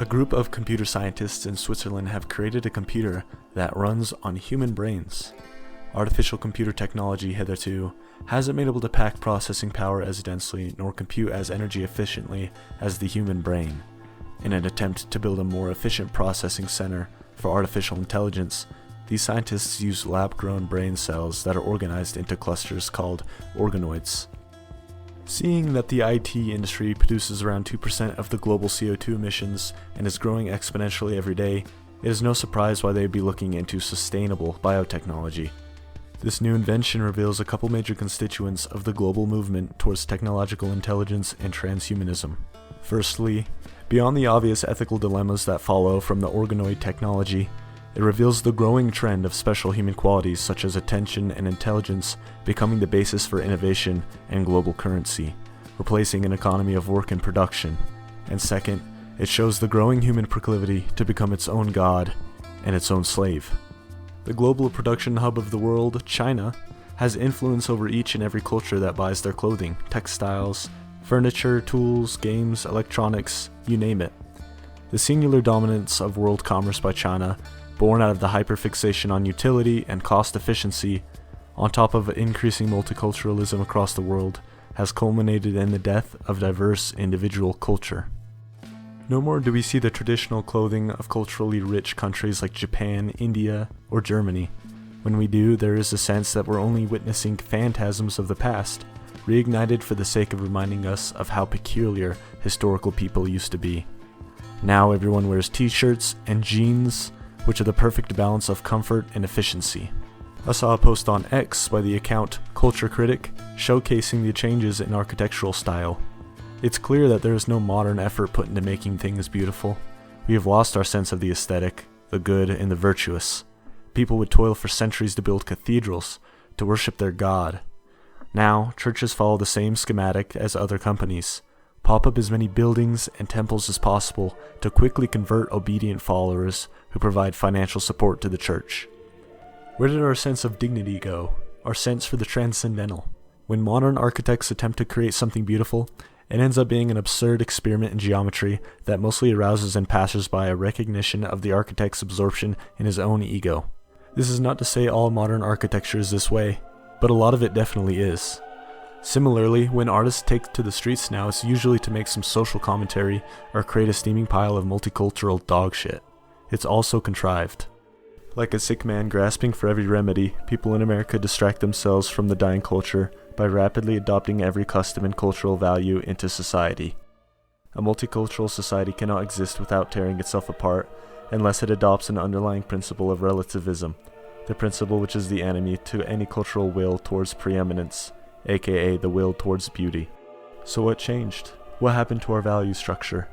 A group of computer scientists in Switzerland have created a computer that runs on human brains. Artificial computer technology hitherto hasn't been able to pack processing power as densely nor compute as energy efficiently as the human brain. In an attempt to build a more efficient processing center for artificial intelligence, these scientists use lab-grown brain cells that are organized into clusters called organoids. Seeing that the IT industry produces around 2% of the global CO2 emissions and is growing exponentially every day, it is no surprise why they'd be looking into sustainable biotechnology. This new invention reveals a couple major constituents of the global movement towards technological intelligence and transhumanism. Firstly, beyond the obvious ethical dilemmas that follow from the organoid technology, it reveals the growing trend of special human qualities such as attention and intelligence becoming the basis for innovation and global currency, replacing an economy of work and production. And second, it shows the growing human proclivity to become its own god and its own slave. The global production hub of the world, China, has influence over each and every culture that buys their clothing, textiles, furniture, tools, games, electronics, you name it. The singular dominance of world commerce by China, born out of the hyperfixation on utility and cost efficiency, on top of increasing multiculturalism across the world, has culminated in the death of diverse individual culture. No more do we see the traditional clothing of culturally rich countries like Japan, India, or Germany. When we do, there is a sense that we're only witnessing phantasms of the past, reignited for the sake of reminding us of how peculiar historical people used to be. Now everyone wears t-shirts and jeans, which are the perfect balance of comfort and efficiency. I saw a post on X by the account Culture Critic showcasing the changes in architectural style. It's clear that there is no modern effort put into making things beautiful. We have lost our sense of the aesthetic, the good, and the virtuous. People would toil for centuries to build cathedrals, to worship their god. Now, churches follow the same schematic as other companies. Pop up as many buildings and temples as possible to quickly convert obedient followers who provide financial support to the church. Where did our sense of dignity go? Our sense for the transcendental? When modern architects attempt to create something beautiful, it ends up being an absurd experiment in geometry that mostly arouses in passers-by a recognition of the architect's absorption in his own ego. This is not to say all modern architecture is this way, but a lot of it definitely is. Similarly, when artists take to the streets now, it's usually to make some social commentary or create a steaming pile of multicultural dog shit. It's also contrived. Like a sick man grasping for every remedy, people in America distract themselves from the dying culture by rapidly adopting every custom and cultural value into society. A multicultural society cannot exist without tearing itself apart unless it adopts an underlying principle of relativism, the principle which is the enemy to any cultural will towards preeminence, aka the will towards beauty. So what changed? What happened to our value structure?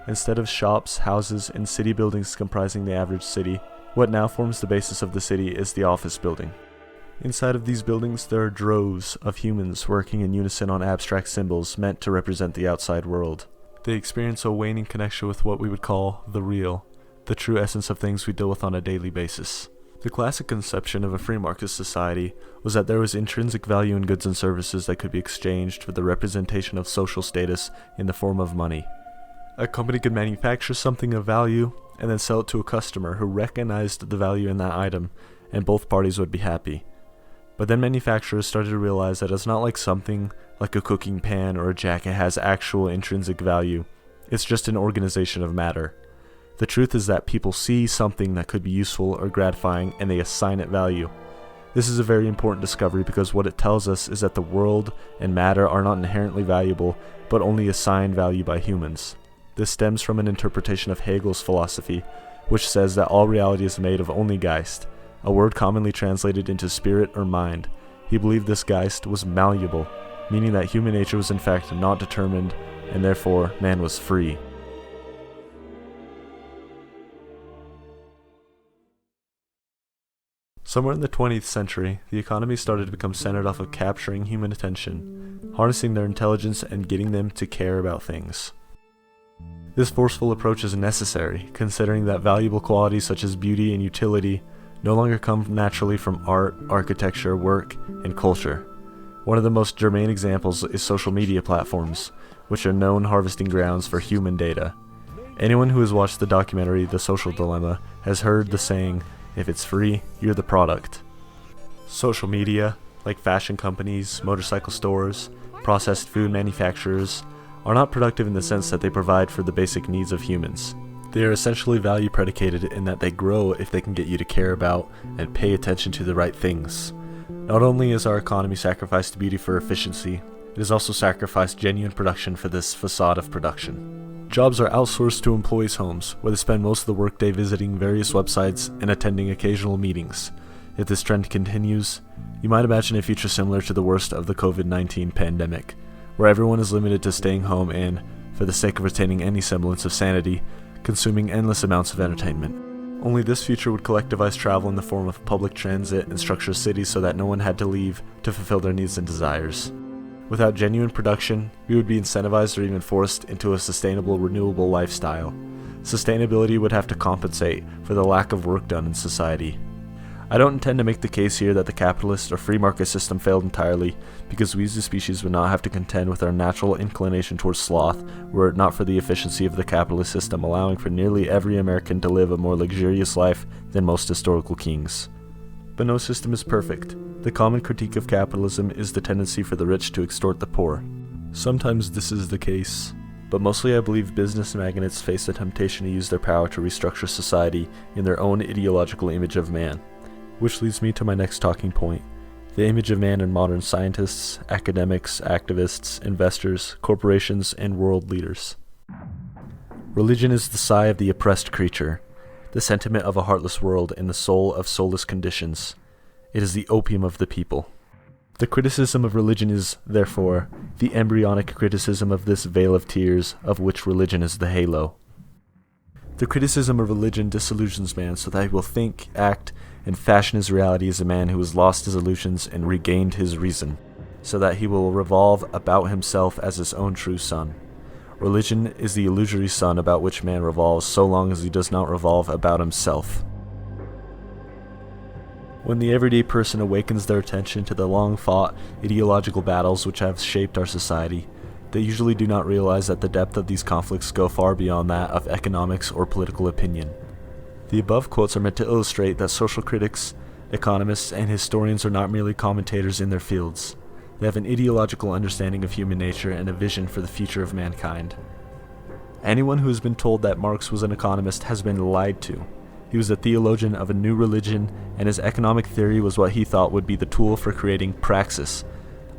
Instead of shops, houses, and city buildings comprising the average city, what now forms the basis of the city is the office building. Inside of these buildings, there are droves of humans working in unison on abstract symbols meant to represent the outside world. They experience a waning connection with what we would call the real, the true essence of things we deal with on a daily basis. The classic conception of a free market society was that there was intrinsic value in goods and services that could be exchanged for the representation of social status in the form of money. A company could manufacture something of value and then sell it to a customer who recognized the value in that item, and both parties would be happy. But then manufacturers started to realize that it's not like something like a cooking pan or a jacket has actual intrinsic value. It's just an organization of matter. The truth is that people see something that could be useful or gratifying and they assign it value. This is a very important discovery because what it tells us is that the world and matter are not inherently valuable, but only assigned value by humans. This stems from an interpretation of Hegel's philosophy, which says that all reality is made of only Geist, a word commonly translated into spirit or mind. He believed this Geist was malleable, meaning that human nature was in fact not determined, and therefore man was free. Somewhere in the 20th century, the economy started to become centered off of capturing human attention, harnessing their intelligence and getting them to care about things. This forceful approach is necessary, considering that valuable qualities such as beauty and utility no longer come naturally from art, architecture, work, and culture. One of the most germane examples is social media platforms, which are known harvesting grounds for human data. Anyone who has watched the documentary The Social Dilemma has heard the saying, if it's free, you're the product. Social media, like fashion companies, motorcycle stores, processed food manufacturers, are not productive in the sense that they provide for the basic needs of humans. They are essentially value predicated in that they grow if they can get you to care about and pay attention to the right things. Not only is our economy sacrificed beauty for efficiency, it has also sacrificed genuine production for this facade of production. Jobs are outsourced to employees' homes, where they spend most of the workday visiting various websites and attending occasional meetings. If this trend continues, you might imagine a future similar to the worst of the COVID-19 pandemic, where everyone is limited to staying home and, for the sake of retaining any semblance of sanity, consuming endless amounts of entertainment. Only this future would collectivize travel in the form of public transit and structure cities so that no one had to leave to fulfill their needs and desires. Without genuine production, we would be incentivized or even forced into a sustainable, renewable lifestyle. Sustainability would have to compensate for the lack of work done in society. I don't intend to make the case here that the capitalist or free market system failed entirely, because we as a species would not have to contend with our natural inclination towards sloth were it not for the efficiency of the capitalist system allowing for nearly every American to live a more luxurious life than most historical kings. But no system is perfect. The common critique of capitalism is the tendency for the rich to extort the poor. Sometimes this is the case, but mostly I believe business magnates face the temptation to use their power to restructure society in their own ideological image of man. Which leads me to my next talking point, the image of man in modern scientists, academics, activists, investors, corporations, and world leaders. Religion is the sigh of the oppressed creature, the sentiment of a heartless world and the soul of soulless conditions. It is the opium of the people. The criticism of religion is, therefore, the embryonic criticism of this veil of tears of which religion is the halo. The criticism of religion disillusions man so that he will think, act, and fashion his reality as a man who has lost his illusions and regained his reason, so that he will revolve about himself as his own true sun. Religion is the illusory sun about which man revolves so long as he does not revolve about himself. When the everyday person awakens their attention to the long-fought ideological battles which have shaped our society, they usually do not realize that the depth of these conflicts go far beyond that of economics or political opinion. The above quotes are meant to illustrate that social critics, economists, and historians are not merely commentators in their fields. They have an ideological understanding of human nature and a vision for the future of mankind. Anyone who has been told that Marx was an economist has been lied to. He was a theologian of a new religion, and his economic theory was what he thought would be the tool for creating praxis,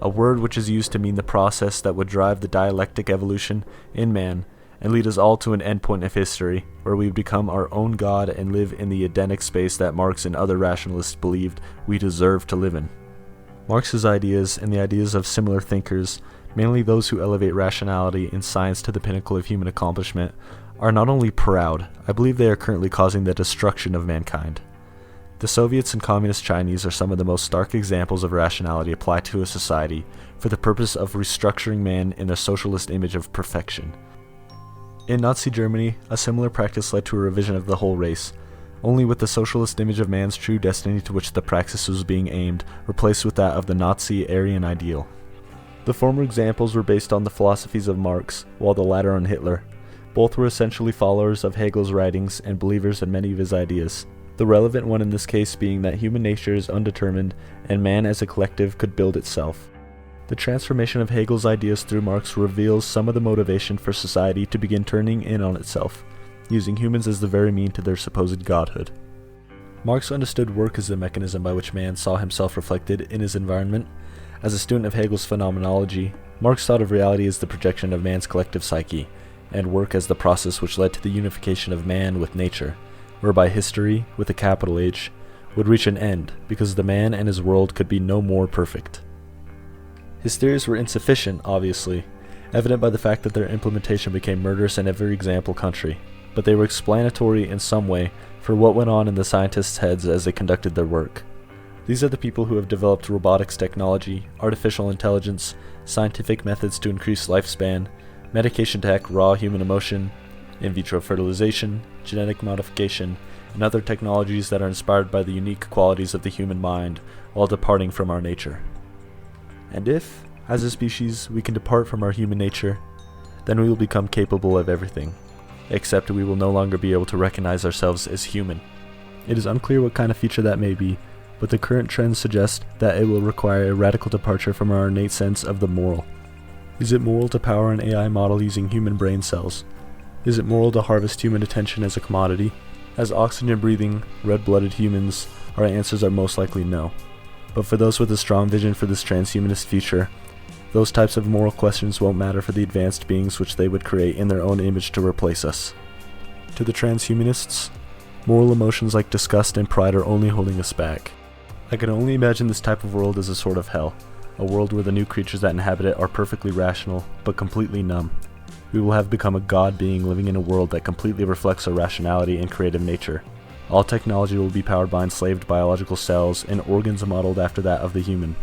a word which is used to mean the process that would drive the dialectic evolution in man and lead us all to an endpoint of history, where we become our own God and live in the Edenic space that Marx and other rationalists believed we deserved to live in. Marx's ideas and the ideas of similar thinkers, mainly those who elevate rationality and science to the pinnacle of human accomplishment, are not only proud, I believe they are currently causing the destruction of mankind. The Soviets and Communist Chinese are some of the most stark examples of rationality applied to a society for the purpose of restructuring man in their socialist image of perfection. In Nazi Germany, a similar practice led to a revision of the whole race, only with the socialist image of man's true destiny to which the praxis was being aimed replaced with that of the Nazi Aryan ideal. The former examples were based on the philosophies of Marx, while the latter on Hitler. Both were essentially followers of Hegel's writings and believers in many of his ideas, the relevant one in this case being that human nature is undetermined and man as a collective could build itself. The transformation of Hegel's ideas through Marx reveals some of the motivation for society to begin turning in on itself, using humans as the very mean to their supposed godhood. Marx understood work as the mechanism by which man saw himself reflected in his environment. As a student of Hegel's phenomenology, Marx thought of reality as the projection of man's collective psyche, and work as the process which led to the unification of man with nature, whereby history, with a capital H, would reach an end, because the man and his world could be no more perfect. His theories were insufficient, obviously, evident by the fact that their implementation became murderous in every example country, but they were explanatory in some way for what went on in the scientists' heads as they conducted their work. These are the people who have developed robotics technology, artificial intelligence, scientific methods to increase lifespan, medication to hack raw human emotion, in vitro fertilization, genetic modification, and other technologies that are inspired by the unique qualities of the human mind while departing from our nature. And if, as a species, we can depart from our human nature, then we will become capable of everything. except we will no longer be able to recognize ourselves as human. It is unclear what kind of feature that may be, but the current trends suggest that it will require a radical departure from our innate sense of the moral. Is it moral to power an AI model using human brain cells? Is it moral to harvest human attention as a commodity? As oxygen-breathing, red-blooded humans, our answers are most likely no. But for those with a strong vision for this transhumanist future, those types of moral questions won't matter for the advanced beings which they would create in their own image to replace us. To the transhumanists, moral emotions like disgust and pride are only holding us back. I can only imagine this type of world as a sort of hell, a world where the new creatures that inhabit it are perfectly rational, but completely numb. We will have become a god being living in a world that completely reflects our rationality and creative nature. All technology will be powered by enslaved biological cells and organs modeled after that of the human.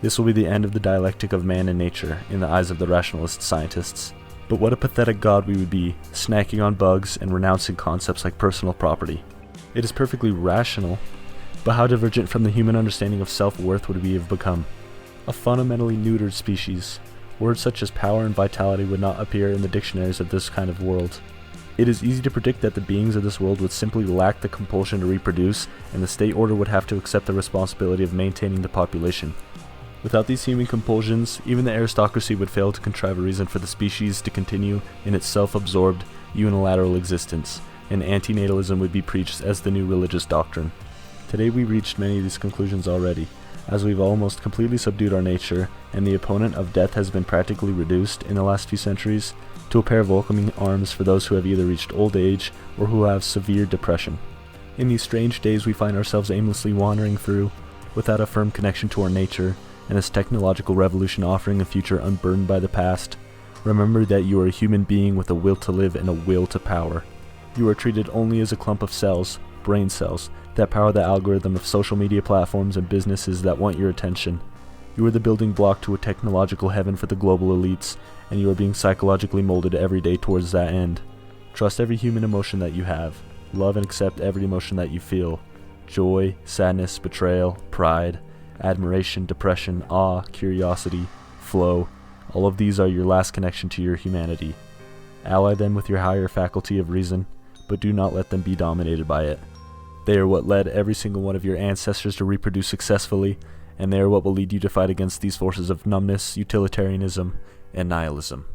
This will be the end of the dialectic of man and nature in the eyes of the rationalist scientists. But what a pathetic god we would be, snacking on bugs and renouncing concepts like personal property. It is perfectly rational, but how divergent from the human understanding of self-worth would we have become? A fundamentally neutered species. Words such as power and vitality would not appear in the dictionaries of this kind of world. It is easy to predict that the beings of this world would simply lack the compulsion to reproduce, and the state order would have to accept the responsibility of maintaining the population. Without these human compulsions, even the aristocracy would fail to contrive a reason for the species to continue in its self-absorbed, unilateral existence, and antinatalism would be preached as the new religious doctrine. Today we reached many of these conclusions already, as we've almost completely subdued our nature, and the opponent of death has been practically reduced in the last few centuries to a pair of welcoming arms for those who have either reached old age or who have severe depression. In these strange days we find ourselves aimlessly wandering through, without a firm connection to our nature, and this technological revolution offering a future unburdened by the past. Remember that you are a human being with a will to live and a will to power. You are treated only as a clump of cells, brain cells, that power the algorithm of social media platforms and businesses that want your attention. You are the building block to a technological heaven for the global elites, and you are being psychologically molded every day towards that end. Trust every human emotion that you have. Love and accept every emotion that you feel. Joy, sadness, betrayal, pride, admiration, depression, awe, curiosity, flow. All of these are your last connection to your humanity. Ally them with your higher faculty of reason, but do not let them be dominated by it. They are what led every single one of your ancestors to reproduce successfully, and they are what will lead you to fight against these forces of numbness, utilitarianism, and nihilism.